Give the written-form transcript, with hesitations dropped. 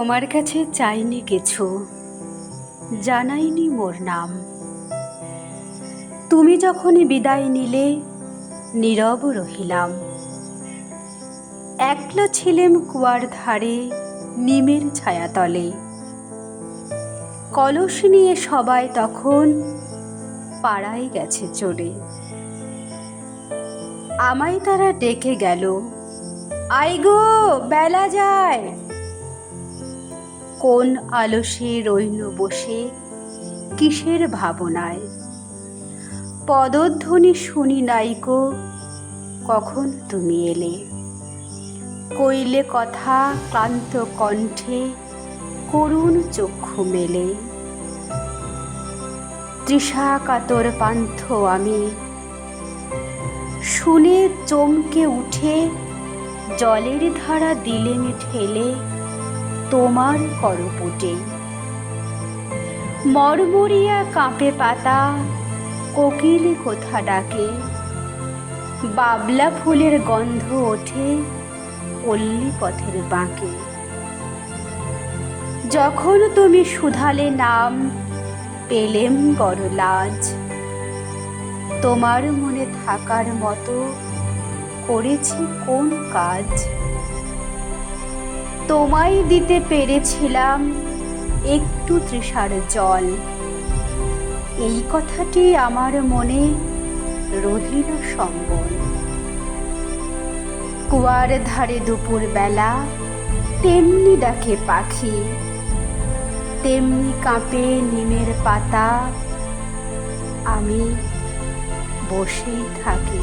তোমার কাছে চাইনি কিছু, জানাইনি মোর নাম। তুমি যখনই বিদায় নিলে নীরব রহিলাম। একলা ছিলেম কুয়ার ধারে নিমের ছায়াতলে। কলস নিয়ে সবাই তখন পাড়ায় গেছে চলে। আমায় তারা ডেকে গেল, আই গো বেলা যায়। কোন আলসে রইল বসে কিসের ভাবনায়। পদধ্বনি শুনি নাইকো কখন তুমি এলে। কইলে কথা ক্লান্ত কণ্ঠে করুণ চক্ষু মেলে। তৃষা কাতর পান্থ আমি, শুনে চমকে উঠে জলের ধারা দিলেম ঠেলে তোমার করপুটে। মরমরিয়া কাঁপে পাতা, কোকিল কোথা ডাকে। বাবলা ফুলের গন্ধ ওঠে পল্লী পথের বাঁকে। যখন তুমি শুধালে নাম পেলেম বড় লাজ। তোমার মনে থাকার মতো করেছি কোন কাজ। তোমায় দিতে পেরেছিলাম একটু তৃষার জল। এই কথাটি আমার মনে রহিল সম্বল। কুয়ার ধারে দুপুর বেলা তেমনি ডাকে পাখি, তেমনি কাঁপে নিমের পাতা। আমি বসেই থাকি।